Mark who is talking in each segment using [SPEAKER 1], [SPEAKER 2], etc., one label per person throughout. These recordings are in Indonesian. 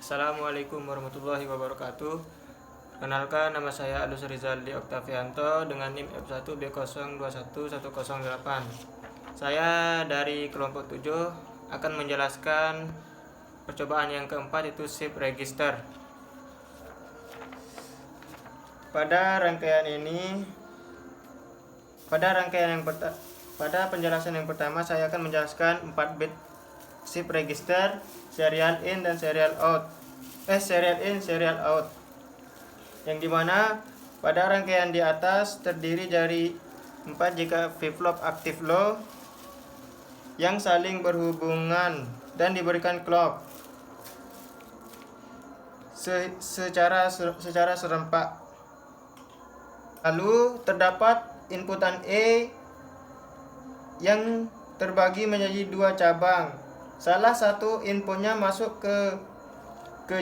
[SPEAKER 1] Assalamualaikum warahmatullahi wabarakatuh. Perkenalkan, nama saya Alus Rizaldi Oktavianto dengan NIM F1B021108. Saya dari kelompok 7 akan menjelaskan percobaan yang keempat, yaitu shift register. Pada penjelasan yang pertama saya akan menjelaskan 4 bit shift register, serial in dan serial out. Serial in, serial out. Yang dimana pada rangkaian di atas terdiri dari 4 jika flip-flop aktif low yang saling berhubungan dan diberikan clock secara serempak. Lalu terdapat inputan E yang terbagi menjadi 2 cabang. Salah satu inputnya masuk ke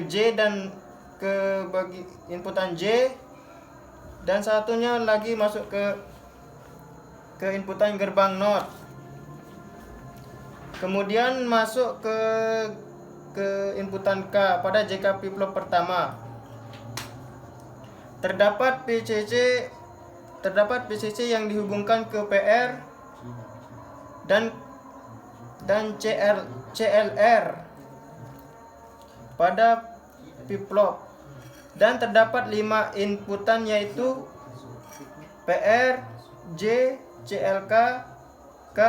[SPEAKER 1] J dan ke bagi inputan J, dan satunya lagi masuk ke inputan gerbang NOT. Kemudian masuk ke inputan K pada JK flip-flop pertama. Terdapat PCC yang dihubungkan ke PR dan CLR pada flip-flop, dan terdapat 5 inputan yaitu PR, J, CLK, K,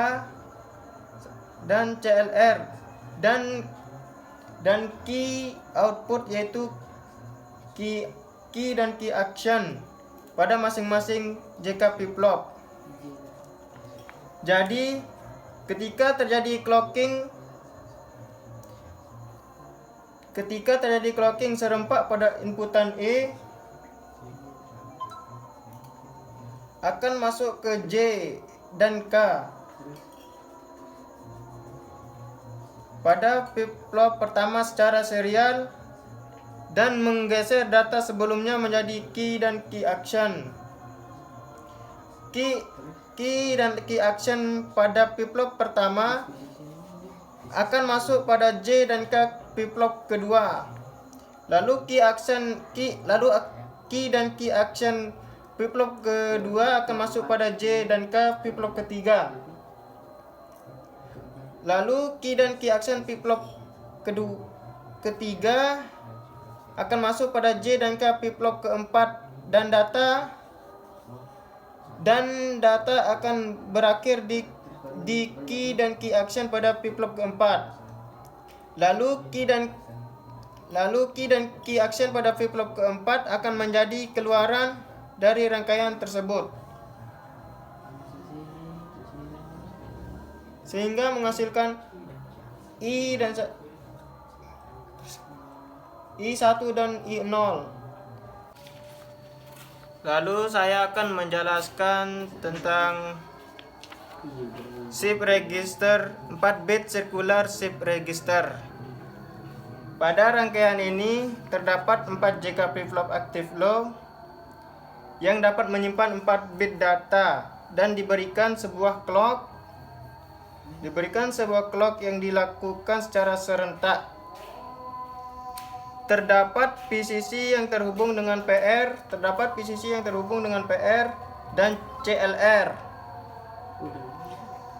[SPEAKER 1] dan CLR, dan key output yaitu key dan key action pada masing-masing JK flip-flop. Jadi ketika terjadi clocking serempak pada inputan E akan masuk ke J dan K pada flip-flop pertama secara serial dan menggeser data sebelumnya menjadi key dan key action. Key dan key action pada flip-flop pertama akan masuk pada J dan K flip-flop kedua. Lalu key dan key action flip-flop kedua akan masuk pada J dan K flip-flop ketiga. Lalu key dan key action flip-flop ketiga akan masuk pada J dan K flip-flop keempat, dan data akan berakhir di key dan key action pada flip-flop keempat. Lalu key dan key action pada flip-flop keempat akan menjadi keluaran dari rangkaian tersebut, sehingga menghasilkan I1 dan I0. Lalu saya akan menjelaskan tentang shift register 4 bit circular shift register. Pada rangkaian ini terdapat 4 JK flip-flop active low yang dapat menyimpan 4 bit data dan diberikan sebuah clock yang dilakukan secara serentak. Terdapat PCC yang terhubung dengan PR, dan CLR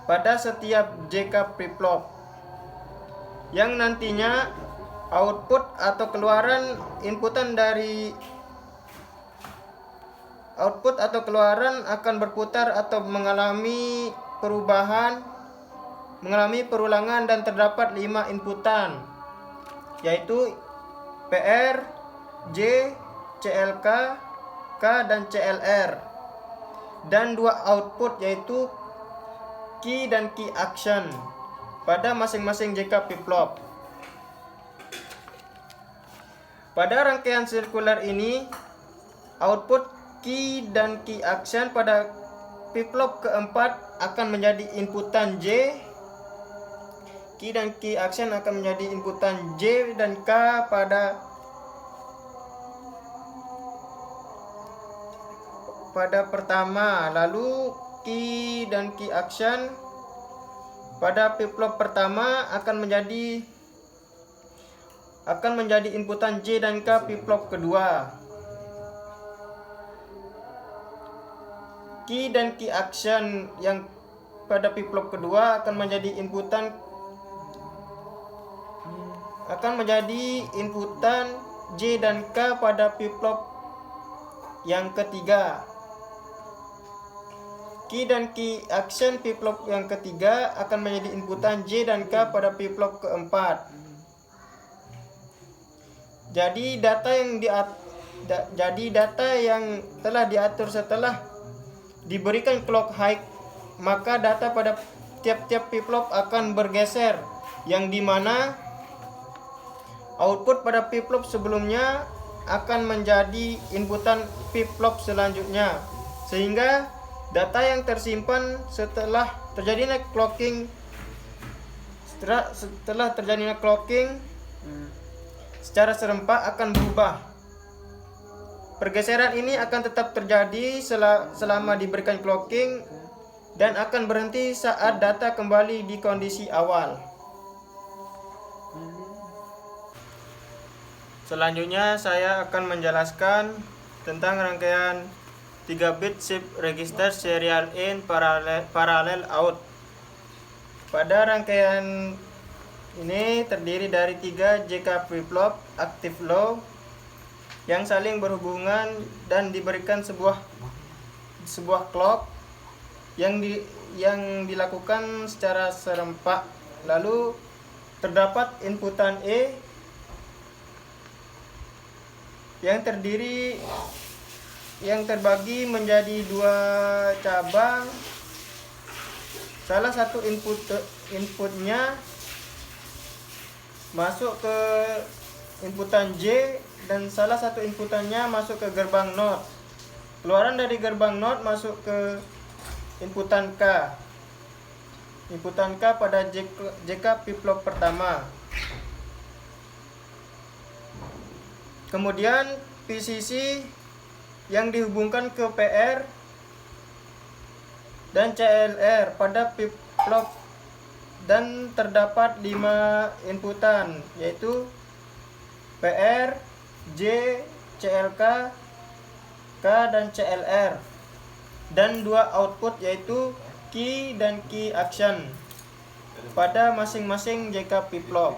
[SPEAKER 1] pada setiap JK flip-flop, yang nantinya output atau keluaran akan berputar atau mengalami perulangan, dan terdapat 5 inputan yaitu PR, J, CLK, K, dan CLR, dan 2 output yaitu key dan key action pada masing-masing JK flip-flop. Pada rangkaian sirkular ini, output key dan key action pada flip-flop keempat akan menjadi inputan J. Key dan key action akan menjadi inputan J dan K pada pertama. Lalu key dan key action pada flip-flop pertama akan menjadi akan menjadi inputan J dan K flip-flop kedua. Key dan key action yang pada flip-flop kedua akan menjadi inputan J dan K pada flip-flop yang ketiga. Key dan key action flip-flop yang ketiga akan menjadi inputan J dan K pada flip-flop keempat. Jadi data yang telah diatur setelah diberikan clock high, maka data pada tiap-tiap flip-flop akan bergeser, yang dimana output pada flip-flop sebelumnya akan menjadi inputan flip-flop selanjutnya, sehingga data yang tersimpan setelah terjadinya clocking secara serempak akan berubah. Pergeseran ini akan tetap terjadi selama diberikan clocking dan akan berhenti saat data kembali di kondisi awal. Selanjutnya saya akan menjelaskan tentang rangkaian 3 bit shift register serial in parallel out. Pada rangkaian ini terdiri dari 3 JK flip-flop active low yang saling berhubungan dan diberikan sebuah clock yang dilakukan secara serempak. Lalu terdapat inputan E yang terbagi menjadi 2 cabang. Salah satu inputnya masuk ke inputan J dan salah satu inputannya masuk ke gerbang NOT. Keluaran dari gerbang NOT masuk ke inputan K. Inputan K pada JK flip-flop pertama. Kemudian PCC yang dihubungkan ke PR dan CLR pada flip-flop, dan terdapat 5 inputan, yaitu PR, J, CLK, K, dan CLR, dan 2 output, yaitu key dan key action pada masing-masing JK flip-flop.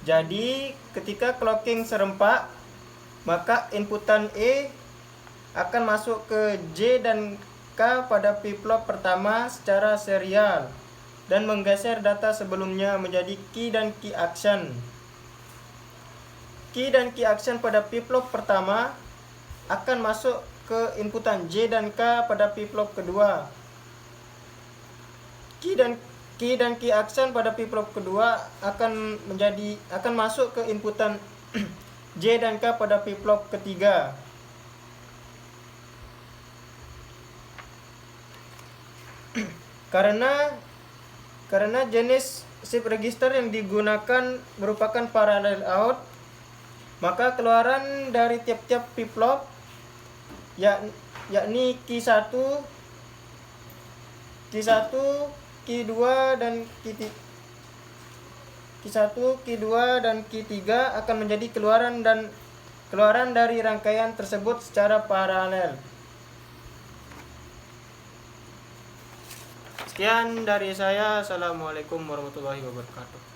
[SPEAKER 1] Jadi ketika clocking serempak, maka inputan E akan masuk ke J dan K pada flip-flop pertama secara serial dan menggeser data sebelumnya menjadi key dan key action. Key dan key action pada flip-flop pertama akan masuk ke inputan J dan K pada flip-flop kedua. Key dan key action pada flip-flop kedua akan masuk ke inputan J dan K pada flip-flop ketiga. Karena jenis shift register yang digunakan merupakan parallel out, maka keluaran dari tiap-tiap flip-flop yakni Q1, Q2 dan Q3 akan menjadi keluaran dari rangkaian tersebut secara paralel. Sekian dari saya. Assalamualaikum warahmatullahi wabarakatuh.